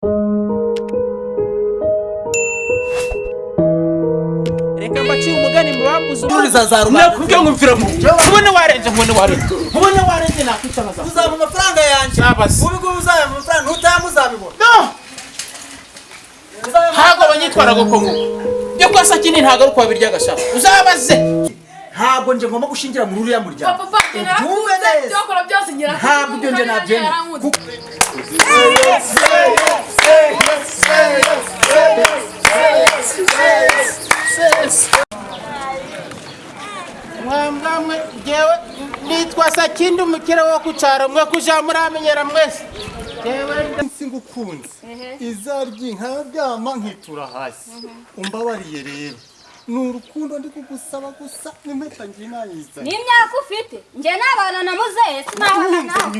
reka mbacira umugani mu bambuze nakubwiye ngo mvira mu ubone warenze nakwica baza uzaba amafaranga yanjye ubiguye uzaba amafaranga utamuzabibona hago banyitwara gokongo byo kwasa kindi ntago ari kwabirya gashaka uzabaze ntabwo nje ngomba gushingira mu ruriya muryango papa ubyumve neza cyokora byose ngira ntabwo ibyo nje nabyemera mwamwe jewe nitwa Sakindi umukire wo kucara mwe kuja muramenyera mwese jewe singukunze izaryi nkaryama nkitura hasi umbabariye rero nurukundo ndi kugusaba gusa nimpeta ngiye nayizanye ni imyaka ufite nje nabana na muzehe sinabana nawe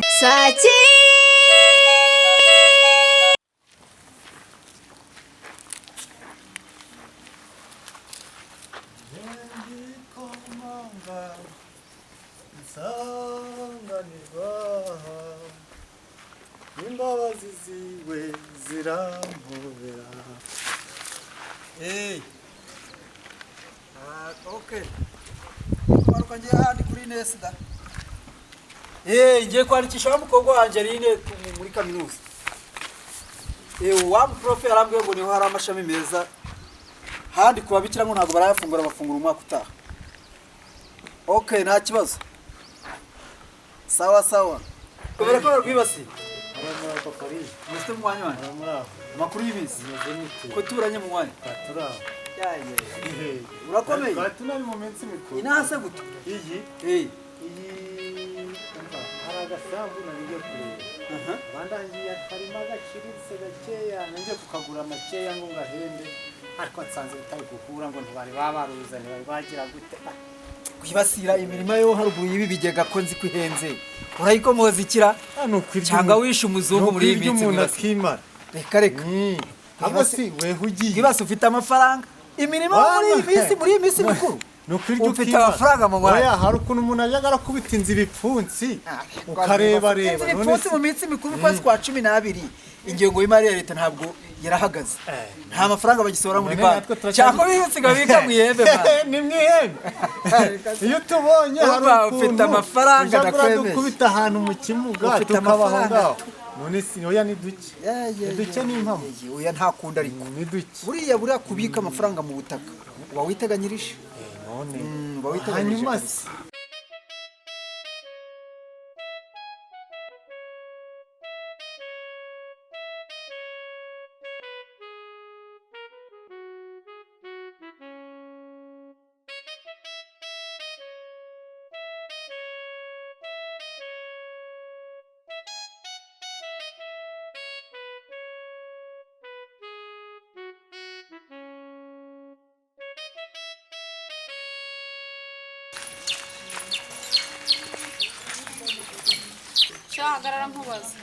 imbabazi ziwe zirampobera okay kwaruka ngiye handi kuri Nesda ngiye kwandikisha umukobwa wa Angeline muri kaminuza wa prof yarambwiye ngo niho hari amashami meza handi kubabikira ngo ntago barayafungura bafungura umwaka utaha okay nta kibazo sawa kubera ko rwibasi Mr. Mwanya wana makuru y'ibisi ko turanye mu mwanya urakomeye tunari mu minsi mikuru inahase guto iyi haragasambu nariye kureba bandangiye akarima gaciritse gakeya nanjye kukagura makeya ngo ngahende ariko nsanze bitari gukura ngo ntibari babaruzane bari bagira gute kwibasira imirima yo haruguru y'ibi bigega ko nzi kwihenze urayikomoza ikira cyangwa wishe umuzungu muri iyi minsi akimara reka ahubwo si wewe ugiye kwibasa ufite amafaranga imirima muri iyi minsi mikuru ufite amafaranga mu mwanya oya hari ukuntu umuntu ajya arakubita inzira ipfunsi ukareba inzira ipfunsi mu minsi mikuru kwezi kwa 12 ingengo y'imari ya leta ntabwo yarahagaze nta mafaranga bagisohora muri banki cyangwa bihutsiga bika mwihembe ni mwihembe iyo tubonye hari ukuntu ufite amafaranga ndakwemeye dukubita ahantu mu kimuga tukabaho ngaho none si oya ni duke ni impamo oya ntakunda ariko ni duke buriya kubika amafaranga mu butaka uba witeganyirije none uba witeganyirije shahagarara nkubaza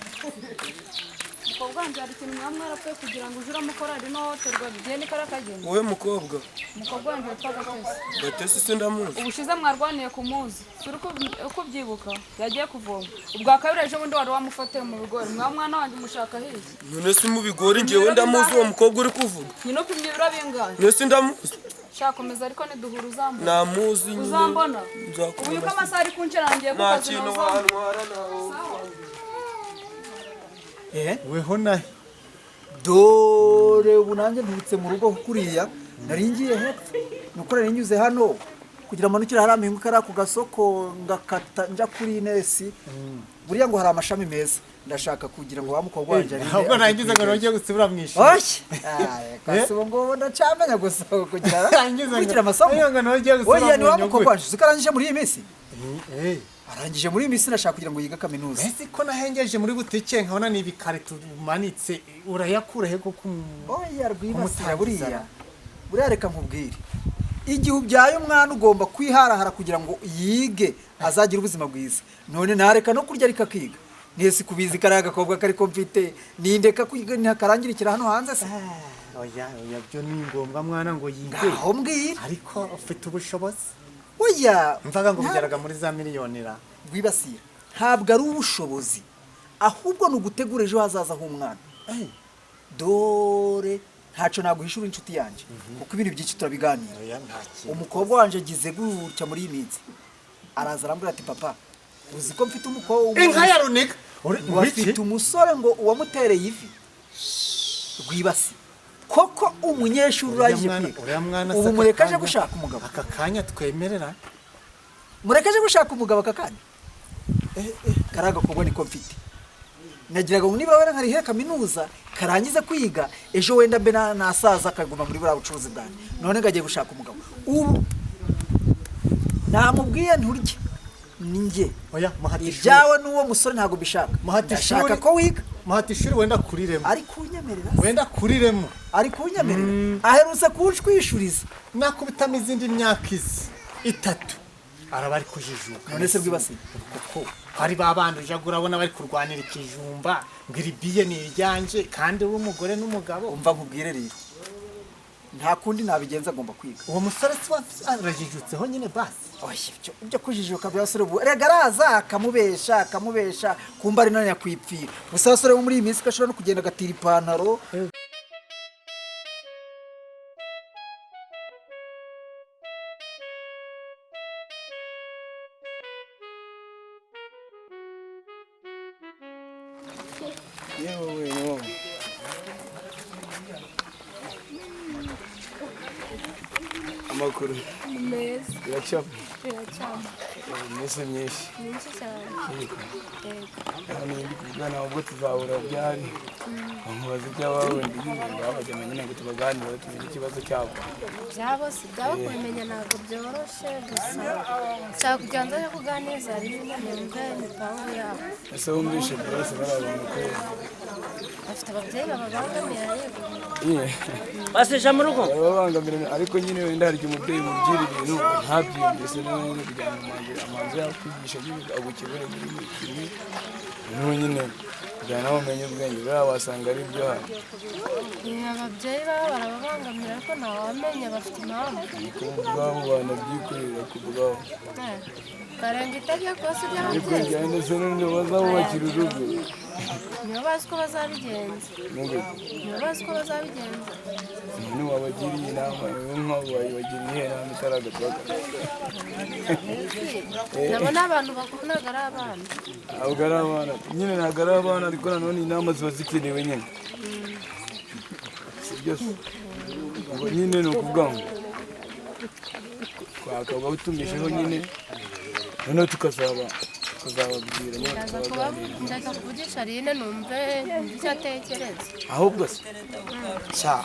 umukobwa wanjye hari ikintu mwamwarapfuye kugira ngo ujure amukora ari no hoterwa bigende karakagenda wowe mukobwa umukobwa wanjye witwa Gatesi Gatesi se ndamuzi ubushize mwarwaniye kumuzi turi kubyibuka yagiye kuvoma ubwa kabiri ejo bundi wari wamufatiye mu bigori mwana wanjye umushaka hirya none se mu bigori ngewe ndamuzi uwo mukobwa uri kuvuga nyine upimye ibiro bingana none se ndamuzi shakomeza ariko niduhura uzambona namuzi nyine uzambona ubu yuko amasaha ari kunshira ngiye ku kazi kintu wantwara nawe weho nahe dore ubu nanjye ntutse mu rugo kuriya nari ngiye hepfo nukora ninyuze hano kugira amanukira hari ampinguka ari ku gasoko ngakata nja kuri Inesi buriya ngo hari amashami meza ndashaka kugira ngo bamukobwa wanje ari ahubwo nangize ngo nongeye gusubira mwishuri oshye kasubo ngo ndacamenya gusa kugira amasomo ngo nongeye gusubira oya ni wamukobwa wanje ukarangije muri iyi minsi arangije muri iyi minsi nashaka kugira ngo yiga kaminuza ese ko nahengeje muri butike nkabona ni ibikarito umanitse urayakura he koko oya rwibasira buriya reka nkubwire igihe ubyaye umwana ugomba kwiharahara kugira ngo yige azagira ubuzima bwiza none nareka no kurya ariko akiga nese kubizi kariya gakobwa kariko mfite nindeka ntakarangirikira hano hanze se oya byo ni ngombwa mwana ngo yige aho mbwira ariko ufite ubushobozi oya mvaga ngo bigeraga muri za miliyoni ra rwibasira ntabwo ari ubushobozi ahubwo ni ugutegura ejo hazaza h'umwana dore ntaco naguhishura inshuti yanjye kuko ibintu byinshi turabiganira oya nta kintu umukobwa wanje agize gutya muri iyi minsi araza arambwira ati papa uzi ko mfite umukobwa inka ya runiga ngo afite umusore ngo uwamutereye ivi rwibasi koko umunyeshuri urangije kwiga uriya mwana ubu mureke aje gushaka umugabo aka kanya twemerera mureke aje gushaka umugabo aka kanya kariya gakobwa niko mfite nagiraga ngo niba wera nkarihe kaminuza karangize kwiga ejo wenda mbe nasaza akaguma muri buriya bucuruzi bwanjye none ngagiye gushaka umugabo ubu namubwiye nturye ninjye oya muhatishuri ibyawe n'uwo musore ntabwo bishaka Muhatishuri. ndashaka ko wiga muhatishuri wenda kuriremo ari kunyemerera wenda kuriremo ari kunyemerera aherutse kunshwishuriza nakubitamo izindi myaka itatu araba ari kujijuka none se rwibasiye kuko hari babanduje urabona bari kurwanira ikijumba ngo iri biye ni iryanje kandi uri umugore n'umugabo umva nkubwire rero nta kundi nabigenza agomba kwiga uwo musore si arajijutseho nyine basi oya ibyo kujijuka by'abasore ubu rega araza akamubesha kumva ari nanya kwipfira gusa abasore bo muri iyi minsi gashobora no kugenda agatira ipantaro yewe ni wowe amakuru meza biracamo biracyama iminsi myinshi myinshi cyane yego hano ndi kuvugana ubwo tuzahura byari bamubaza ibyo barundi babajyana nyine ngo tubaganire tumenye ikibazo cyabo byabo si byabo kubimenya ntabwo byoroshye gusa nshaka kugira ngo nze kuganiriza rimwe numve imipangu yabo ese wumvishe bose barabona ko bafite ababyeyi bababangamira yego basesha mu rugo babangamira ariko nyine wenda hari igihe umubyeyi mubwira ibintu ntabyiyumvise neza kugira ngo amanzi yakwigisha agukebure muri kimwe niho nyine kugira nawe umenye ubwenge buriya wasanga ari byo hano ababyeyi babo barababangamira ariko ntawamenya bafite impamvu kuko ubwabo banabyikorera ku bwabo barenga itegeko si ariko ry'ababyeyi njyana ndetse n'undi bazabubakira urugo nibo bazi ko bazabigenza nubwo nibo bazi ko bazabigenza none wabagiriye inama niyo mpamvu wayibagiriye inama itaragatwaga nabo ni abantu bakuru ntabwo ari abana ntabwo ari abana nyine ntabwo ari abana ariko nanone inama ziba zikenewe nyine si byo se ubwo nyine ni ukuvuga ngo twakaba utumijeho nyine noneho tukazababwira nyine tukabaganira ndaza kuvugisha rine numve icyo atekereza ahubwo se cya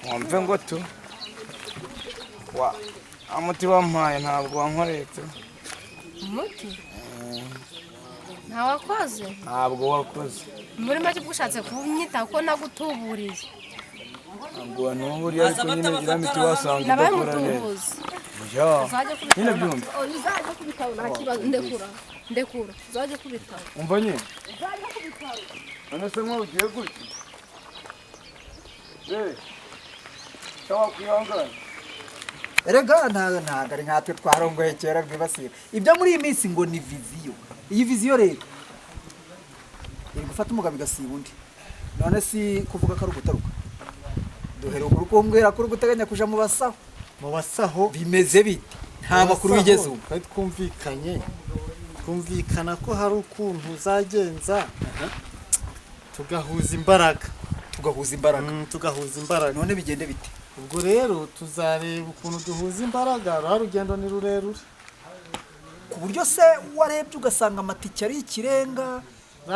wumve ngo tu umuti wampaye ntabwo wankoretse umuti ntawakoze ntabwo wakoze muri make ubwo ushatse kunyita ko nagutuburiye ntabwo wantuburiye ariko nyine iriya miti wasanga nabaye idakora neza umutubuzi ya uzajya nyine kubitaba byumva uzajya kubitaba nta kibazo ndekura uzajya kubitaba umva nyine none se nk'ubu ugiye gutya cyangwa kwihangana erega ntabwo ari nkatwe twarongoye kera rwibasiye ibyo muri iyi minsi ngo ni viziyo iyi viziyo rero iri gufata umugabo igasiba undi none si kuvuga ko ari ugutaruka duheruka urukumbwira ko uri guteganya kuja mu basaho mu basaho bimeze bite nta makuru wigeze ubu twari twumvikana ko hari ukuntu uzagenza tugahuza imbaraga tugahuza imbaraga none bigende bite ubwo rero tuzareba ukuntu duhuza imbaraga ruha rugendo ni rurerure ku buryo se warebye ugasanga amatike ari ikirenga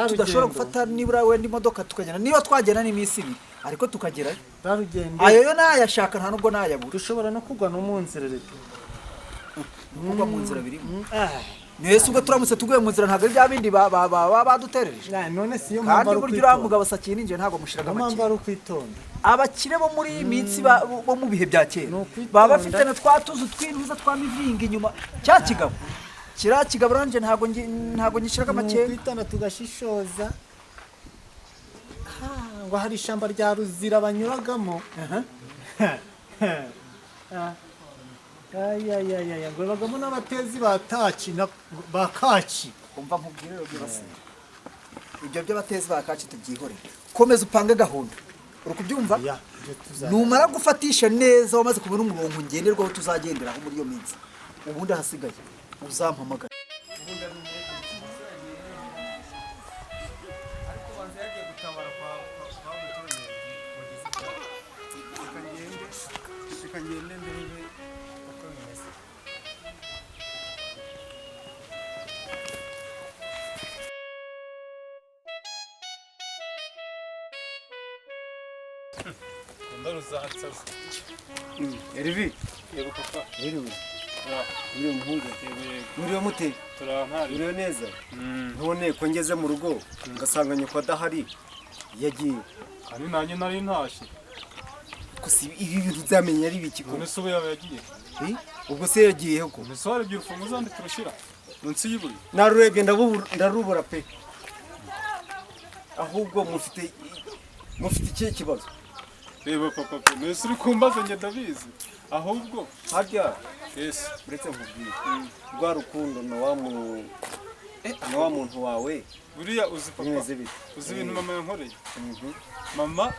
tudashobora gufata nibura wenda imodoka tukagenda niba twagenda n'iminsi ibiri ariko tukagerayo rugendo ayo yo nayashaka nta nubwo nayabura dushobora no kugwa no mu nzira rero kugwa mu nzira birimo nese ubwo turamutse tuguye mu nzira ntabwo ari bya bindi baduterereje none si yo kandi mpamvu buryo uriya mugabo sakiye ninjye ntabwo mushiraga mpamvu make ari ukwitonda abakire bo muri iyi minsi bo mu bihe bya kera baba bafite na twa tuzu tw'intuza twa mivingi inyuma cya kigabo kiriya kigabo ranje ntabwo nyishiraga make kwitonda tugashishoza ngo hari ishyamba rya ruzira banyuragamo ngo babagamo n'abatezi ba kaci umva nkubwire rero byibasiye ibyo by'abatezi ba kaci tubyihorere komeza upange gahunda uri kubyumva Ya, ibyo tuzajya. numara gufatisha neza wamaze kubona umurongo ngenderwaho tuzagenderaho muri iyo minsi ubundi ahasigaye uzampamagara Erivi, Yego papa. iriwe, Ya, uriwe muhungu, yego. uriwe mute, Turampari. uriwe neza. None ko ngeze mu rugo ngasanga nyoko adahari yagiye. Kandi nanjye nari ntashye. Gusa ibi bintu uzamenya ari biki ko? None se ubu yaba yagiye. Ubwo se yagiye ko? None se warebye urufunguzo ndi turushira. Munsi y'ibuye. Narurebye ndarubura pe. Ahubwo mufite ikihe kibazo? Reba papa pe. Nese uri kumbaza njye ndabizi. Ahubwo Harya yes. uretse nkubwire rwa rukundo na wa muntu wawe Buriya uzi papa. bimeze bite? Uzi ibintu mama yankoreye. Mhm. Mama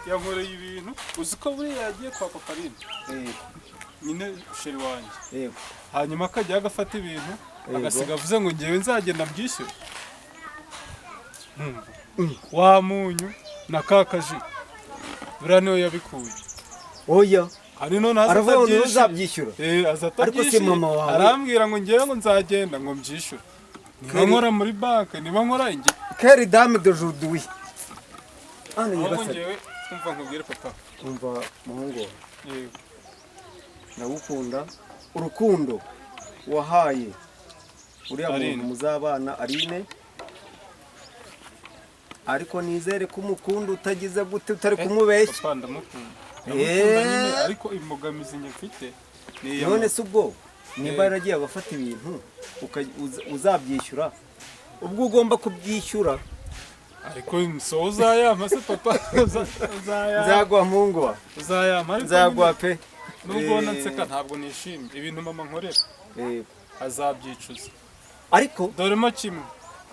yankoreye ibintu. Uzi ko buriya yagiye kwa papa Rine. Nyine sheri wanjye. Yego. Hanyuma akajya agafata ibintu agasiga avuze ngo ngewe nzagenda mbyishyure. Wa munyu na kakaji buriya niwe yabikuye. Oya. Hari none Aravuga ngo azabyishyura. uzabyishyura. Azatabyishyura. Ariko si mama wawe. Arambwira ngo ngewe ngo nzagenda ngo mbyishyure. Niba nkora muri banki, niba nkora ingi. Quelle dame d'aujourd'hui. Ana Ahubwo yibasaba. ngewe umva nkubwire papa. Umva muhungu Yego. ndagukunda urukundo wahaye uriya Aline. muntu muzabana Aline ariko nizere ko umukunda utagize gute utari kumubeshya. Papa ndamukunda. Ndamukunda nyine ariko imbogamizi nyafite ni iya None se ubwo niba yaragiye abafata ibintu uzabyishyura ubwo ugomba kubyishyura. ariko so uzayampa se papa uzayampa Nzaguha muhungu wa uzayampa ariko nzaguha pe. nubwo nseka ntabwo nishimye ibintu mama nkorera azabyicuza Ariko doremo kimwe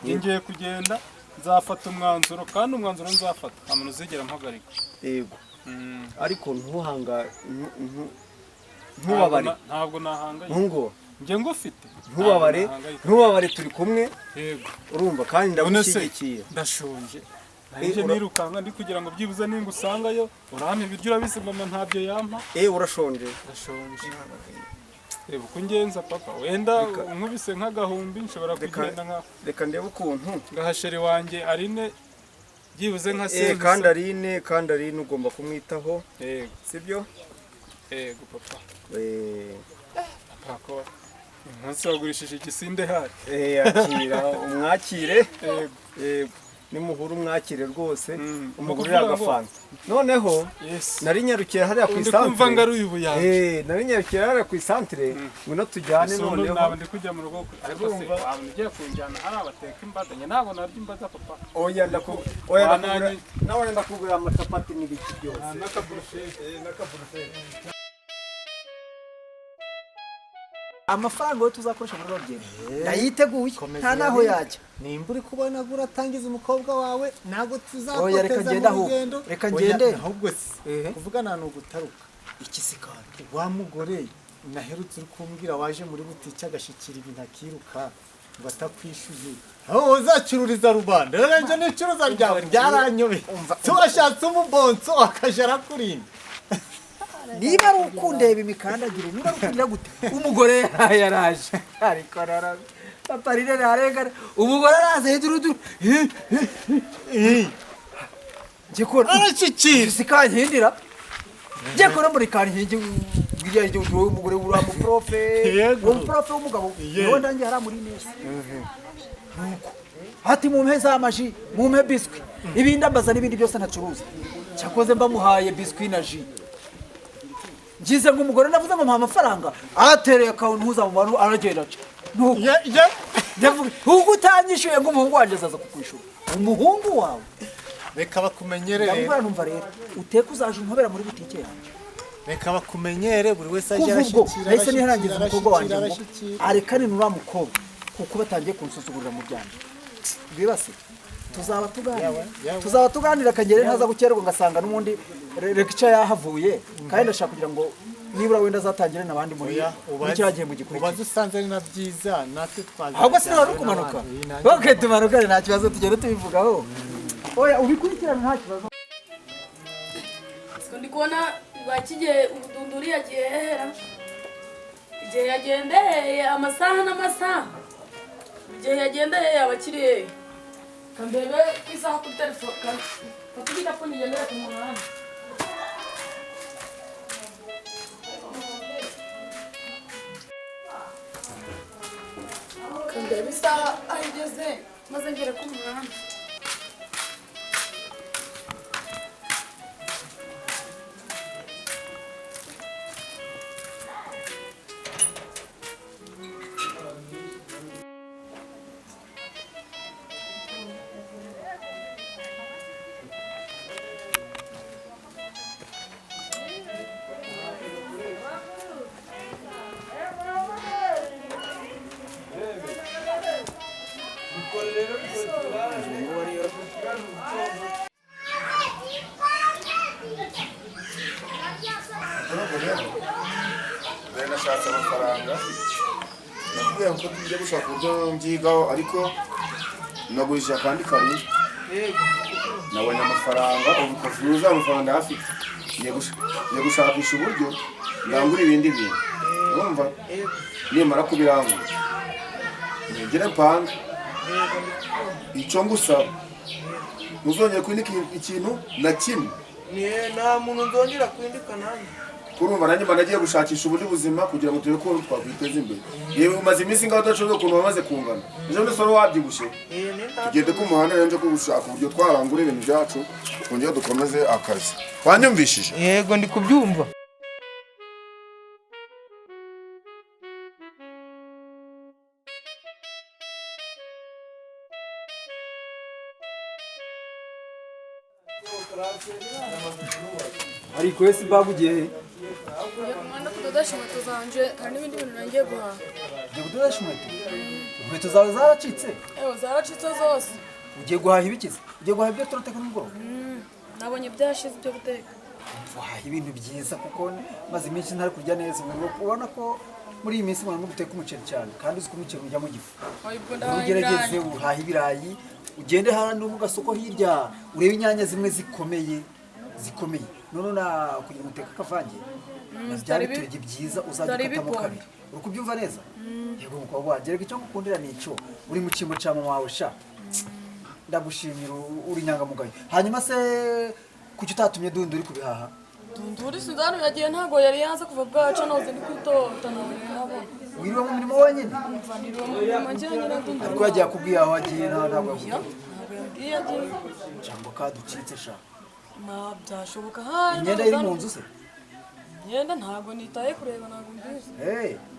ngiye kugenda nzafata umwanzuro kandi umwanzuro nzafata nta muntu uzigera mpagarika. yego ariko ntubabare ntabwo nahangayika muhungu njye ngufite ntubabare turi kumwe. yego Urumva kandi ndagushyigikiye. ndashonje nje nirukanka ndi kugira ngo byibuze ninga usangayo urampa ibiryo urabizi mama ntabyo yampa. Urashonje. ndashonje reba uko ngenza papa wenda nkubise nk'agahumbi nshobora kugenda nka reka ndebe ukuntu ngahasheri wanjye Aline byibuze nka service. kandi Aline ugomba kumwitaho. Yego sibyo? yego papa. Papa ko umunsi wagurishije igisinde hari. Akira umwakire. Yego nimuhura umwakire rwose umugurira agafanta. Noneho nari nyarukiye hariya ku kumva isantere. ngaruye ubuyanje. Nari nyarukiye hariya ku isantere ngwino tujyane noneho. Ntabwo ndi kujya mu rugo ariko se abantu ugiye kunjyana hari abateka imbada njye ntabwo narya imbada papa. Oya nawe ndakugurira amacapati n'ibiki byose. n'akaburushete. amafaranga yo tuzakoresha muri robye ndayiteguye nta naho yajya. nimba uri kubona gura atangiza umukobwa wawe ntabwo Oya, reka tuzakoteza ngende mu aho. rugendo. Reka Oya, ngende. ahubwo se kuvuga nta nugutaruka iki se kandi wa mugore naherutse uri kumbwira waje muri butike agashyikira ibintu akiruka ngo atakwishyuye aho uzacururiza rubanda rero njye n'icuruza ryawe byaranyobeye tuwashatse umubonso akaje arakurinda. niba ari ukundeba imikandagiro niba ari ukugira gute umugore yaraje ariko papa Rine arengana umugore araza hejuru njye ko arashyikira sikankindira njye ko muri kankingi bwiriya igihe umugore ura mu profe umuprofe w'umugabo niwe ndangiye hari muri neza nuko ati mumpe za maji mumpe biswi ibindi ambaza n'ibindi byose ntacuruza cyakoze mbamuhaye biswi na ji ngize ngo umugore navuze ngo mpa amafaranga atereye akawunti ntuza mu bantu aragenda aca nuko ndavuga ubwo utanyishyuye ngo umuhungu wanjye azaza kukwishura umuhungu wawe reka bakumenyere ndamubwira numva rero uteke uzaje umpobera muri butike yanjye reka bakumenyere buri wese ajya kuva ubwo arashyikira nahise niharangiza umukobwa wanjye ngo arashyikira. arekane n'uriya mukobwa kuko batangiye kunsusugurira mu byanjye bwibase tuzaba tuganira akagere ntaza gukererwa ngasanga n'ubundi lecture yahavuye kandi ndashaka kugira ngo nibura wenda azatangire n'abandi muri kiriya gihembwe gikurikira ubaze usanze ari na byiza natwe twazi ahubwo sinaba no kumanuka okay tumanukane nta kibazo tugende tubivugaho oya ubikurikirana nta kibazo ndi kubona bakigiye udunduri yagiye hehera igihe yagendeye amasaha n'amasaha igihe yagendeye abakiri hehe kambebe isaha kuri telefone fatugita poni igendere ku muhanda kambebe isaha ahigeze maze ngere ku muhanda nashatse amafaranga nakubwiye ko tujya gushaka uburyo mbyigaho ariko nagurishije akandi kari nabonye amafaranga ubu kavuza amafaranga afite ngiye gushakisha uburyo ndangura ibindi bintu urumva nimara kubirangura ngire mpanga icyo ngusaba ntuzongere kwindika ikintu na kimwe nta muntu nzongera kwindika nanjye kurumva nanjye mba nagiye gushakisha ubundi buzima kugira ngo turebe ko twakwiteza imbere yewe umaze iminsi ngaho udashoboye ukuntu wamaze kungana ejo bundi soro wabyibushe tugende ku muhanda rero nje ko gushaka uburyo twarangura ibintu byacu twongere dukomeze akazi wanyumvishije yego ndi kubyumva ariko ese bagugiye he ugiye ku muhanda kudodesha inkweto zanje hari n'ibindi bintu nangiye guhaha ugiye kudodesha inkweto zawe zaracitse ewe zaracitse zose ugiye guhaha ibikize ugiye guhaha ibyo turateka nimugoroba nabonye byashize ibyo guteka wahaha ibintu byiza kuko maze iminsi ntari kurya neza ubona ko muri iyi minsi mwana guteka umuceri cyane kandi uzi ko umuceri ujya mu gifu ugerageze uhaha ibirayi ugende hano mu gasoko hirya urebe inyanya zimwe zikomeye none kugira ngo uteke akavange byari biturege byiza uzajya ukatamo kabiri uri kubyumva neza yego mukobwa wagerega icyo ngukundira ni icyo uri mu cyimbo cya mama wawe sha ndagushimira uri nyangamugayo hanyuma se kuki utatumye dundi uri kubihaha Dunduri Sudani yagiye ntago yari yanze kuva bwaca noze ndi kwitotana nabo wiriwe mu mirimo wenyine mvanirwa mu mirimo njyanye na Dunduri ariko yagiye akubwiye aho agiye ntabwo yagiye cyangwa kaducitse sha byashoboka hari imyenda iri mu nzu se imyenda ntago nitaye kureba ntago mbizi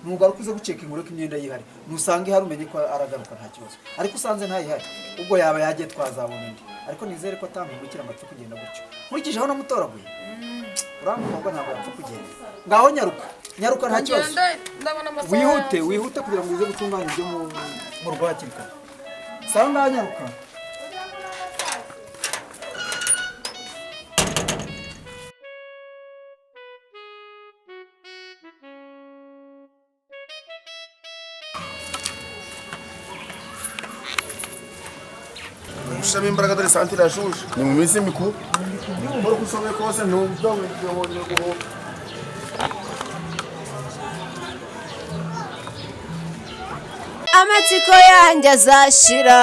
ntugaruka uze guceka inkuru ko imyenda yihari nusanga ihari umenye ko aragaruka nta kibazo ariko usanze ntayihari ubwo yaba yagiye twazabona indi ariko nizere ko atampindukira amapfa kugenda gutyo nkurikije aho namutoraguye uriya mukobwa ntabwo yapfa kugenda ngaho nyaruka nta kibazo wihute kugira ngo uze gutunganya ibyo mu rugo hakiri kare sawa ngaho nyaruka gushiramo imbaraga dore santire yashuje ni mu minsi mikuru ukora uko ushoboye kose amatsiko yanjye azashira